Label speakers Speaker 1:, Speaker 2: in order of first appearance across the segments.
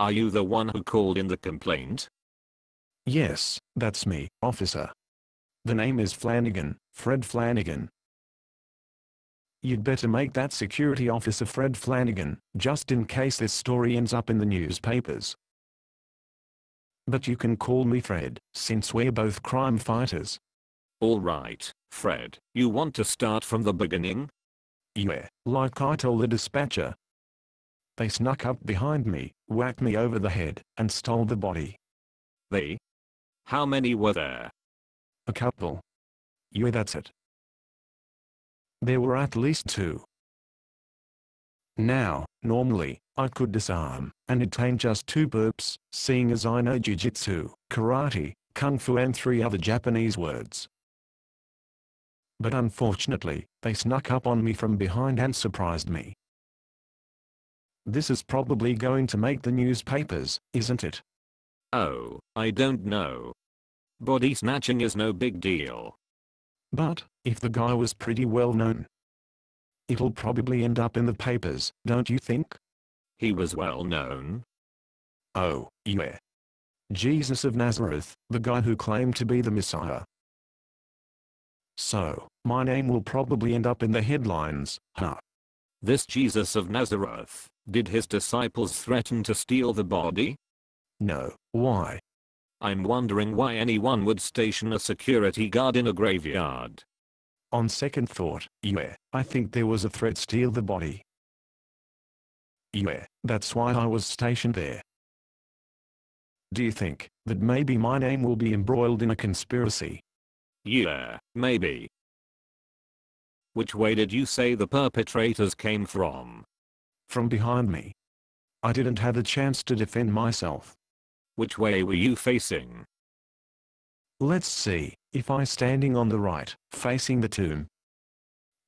Speaker 1: Are you the one who called in the complaint?
Speaker 2: Yes, that's me, officer. The name is Flanagan, Fred Flanagan. You'd better make that security officer Fred Flanagan, just in case this story ends up in the newspapers. But you can call me Fred, since we're both crime fighters.
Speaker 1: Alright, Fred, you want to start from the beginning?
Speaker 2: Yeah, like I told the dispatcher. They snuck up behind me, whacked me over the head, and stole the body.
Speaker 1: They? How many were there?
Speaker 2: A couple. Yeah, that's it. There were at least 2. Now, normally, I could disarm and detain just 2 perps, seeing as I know jiu-jitsu, karate, kung fu and 3 other Japanese words. But unfortunately, they snuck up on me from behind and surprised me. This is probably going to make the newspapers, isn't it?
Speaker 1: Oh, I don't know. Body snatching is no big deal.
Speaker 2: But, if the guy was pretty well known, it'll probably end up in the papers, don't you think?
Speaker 1: He was well known.
Speaker 2: Oh, yeah. Jesus of Nazareth, the guy who claimed to be the Messiah. So, my name will probably end up in the headlines, huh?
Speaker 1: This Jesus of Nazareth, did his disciples threaten to steal the body?
Speaker 2: No, why?
Speaker 1: I'm wondering why anyone would station a security guard in a graveyard.
Speaker 2: On second thought, yeah, I think there was a threat to steal the body. Yeah, that's why I was stationed there. Do you think that maybe my name will be embroiled in a conspiracy?
Speaker 1: Yeah, maybe. Which way did you say the perpetrators came from?
Speaker 2: From behind me. I didn't have a chance to defend myself.
Speaker 1: Which way were you facing?
Speaker 2: Let's see, if I standing on the right, facing the tomb.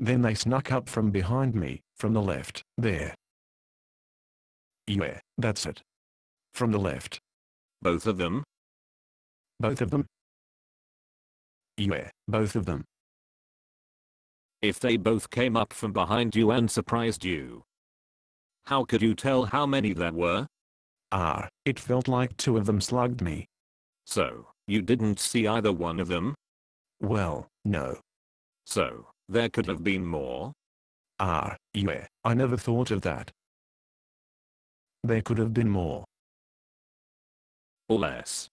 Speaker 2: Then they snuck up from behind me, from the left, there. Yeah, that's it. From the left.
Speaker 1: Both of them?
Speaker 2: Both of them? Yeah, both of them.
Speaker 1: If they both came up from behind you and surprised you, how could you tell how many there were?
Speaker 2: It felt like 2 of them slugged me.
Speaker 1: So, you didn't see either one of them?
Speaker 2: Well, no.
Speaker 1: So, there could have been more?
Speaker 2: Yeah, I never thought of that. There could have been more.
Speaker 1: Or less.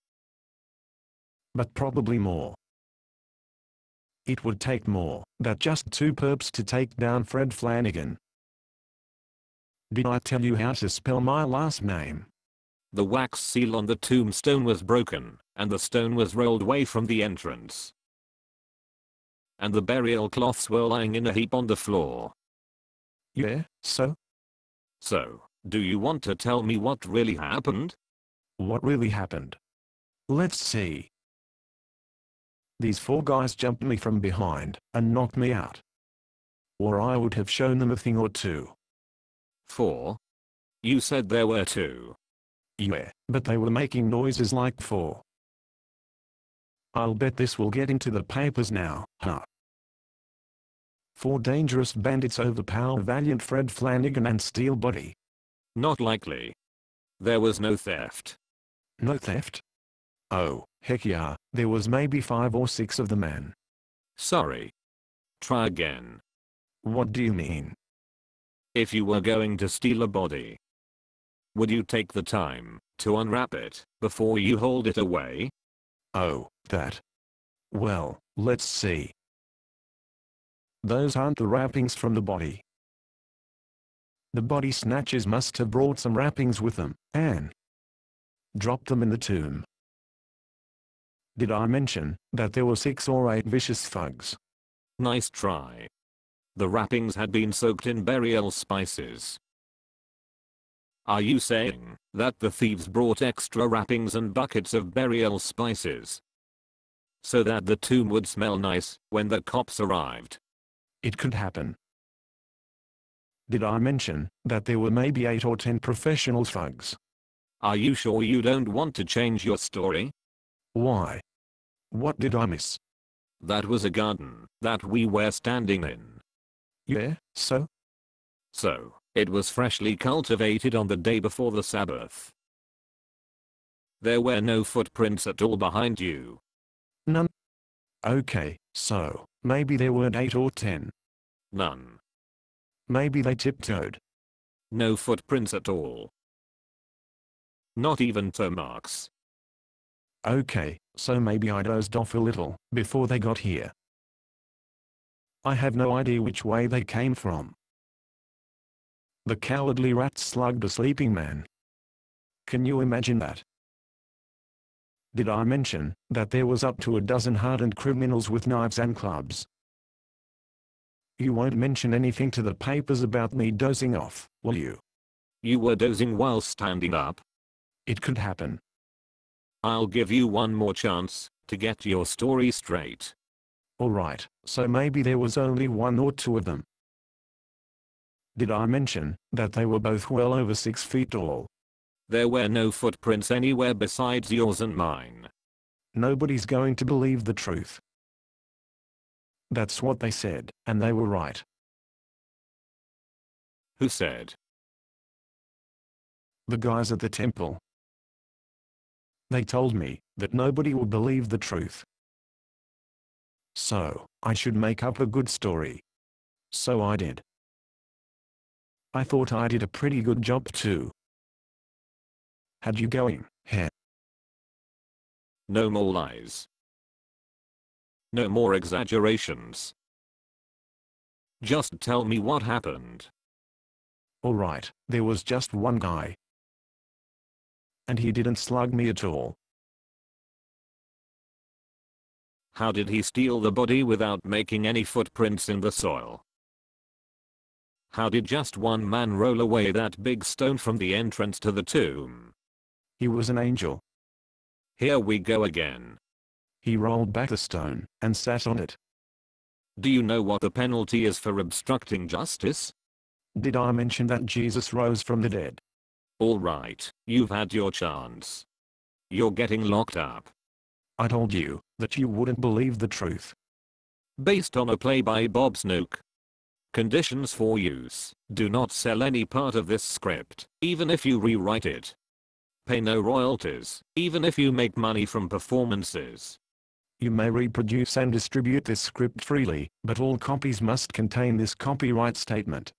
Speaker 2: But probably more. It would take more than just 2 perps to take down Fred Flanagan. Did I tell you how to spell my last name?
Speaker 1: The wax seal on the tombstone was broken, and the stone was rolled away from the entrance. And the burial cloths were lying in a heap on the floor.
Speaker 2: Yeah, so?
Speaker 1: So, do you want to tell me what really happened?
Speaker 2: What really happened? Let's see. These 4 guys jumped me from behind and knocked me out. Or I would have shown them a thing or 2.
Speaker 1: 4? You said there were 2.
Speaker 2: Yeah, but they were making noises like 4. I'll bet this will get into the papers now, huh? 4 dangerous bandits overpower valiant Fred Flanagan and steal body.
Speaker 1: Not likely. There was no theft.
Speaker 2: No theft? Oh, heck yeah, there was maybe 5 or 6 of the men.
Speaker 1: Sorry. Try again.
Speaker 2: What do you mean?
Speaker 1: If you were going to steal a body, would you take the time to unwrap it before you hold it away?
Speaker 2: Oh, that. Well, let's see. Those aren't the wrappings from the body. The body snatchers must have brought some wrappings with them, and dropped them in the tomb. Did I mention that there were 6 or 8 vicious thugs?
Speaker 1: Nice try. The wrappings had been soaked in burial spices. Are you saying that the thieves brought extra wrappings and buckets of burial spices so that the tomb would smell nice when the cops arrived?
Speaker 2: It could happen. Did I mention that there were maybe 8 or 10 professional thugs?
Speaker 1: Are you sure you don't want to change your story?
Speaker 2: Why? What did I miss?
Speaker 1: That was a garden that we were standing in.
Speaker 2: Yeah, so?
Speaker 1: So, it was freshly cultivated on the day before the Sabbath. There were no footprints at all behind you.
Speaker 2: None? Okay, so, maybe there weren't 8 or 10.
Speaker 1: None.
Speaker 2: Maybe they tiptoed.
Speaker 1: No footprints at all. Not even toe marks.
Speaker 2: Okay, so maybe I dozed off a little before they got here. I have no idea which way they came from. The cowardly rats slugged a sleeping man. Can you imagine that? Did I mention that there was up to a dozen hardened criminals with knives and clubs? You won't mention anything to the papers about me dozing off, will you?
Speaker 1: You were dozing while standing up.
Speaker 2: It could happen.
Speaker 1: I'll give you one more chance to get your story straight.
Speaker 2: Alright, so maybe there was only 1 or 2 of them. Did I mention that they were both well over 6 feet tall?
Speaker 1: There were no footprints anywhere besides yours and mine.
Speaker 2: Nobody's going to believe the truth. That's what they said, and they were right.
Speaker 1: Who said?
Speaker 2: The guys at the temple. They told me that nobody would believe the truth. So, I should make up a good story. So I did. I thought I did a pretty good job too. Had you going, heh?
Speaker 1: No more lies. No more exaggerations. Just tell me what happened.
Speaker 2: Alright, there was just one guy. And he didn't slug me at all.
Speaker 1: How did he steal the body without making any footprints in the soil? How did just one man roll away that big stone from the entrance to the tomb?
Speaker 2: He was an angel.
Speaker 1: Here we go again.
Speaker 2: He rolled back the stone and sat on it.
Speaker 1: Do you know what the penalty is for obstructing justice?
Speaker 2: Did I mention that Jesus rose from the dead?
Speaker 1: Alright, you've had your chance. You're getting locked up.
Speaker 2: I told you that you wouldn't believe the truth.
Speaker 1: Based on a play by Bob Snook. Conditions for use: do not sell any part of this script, even if you rewrite it. Pay no royalties, even if you make money from performances.
Speaker 2: You may reproduce and distribute this script freely, but all copies must contain this copyright statement.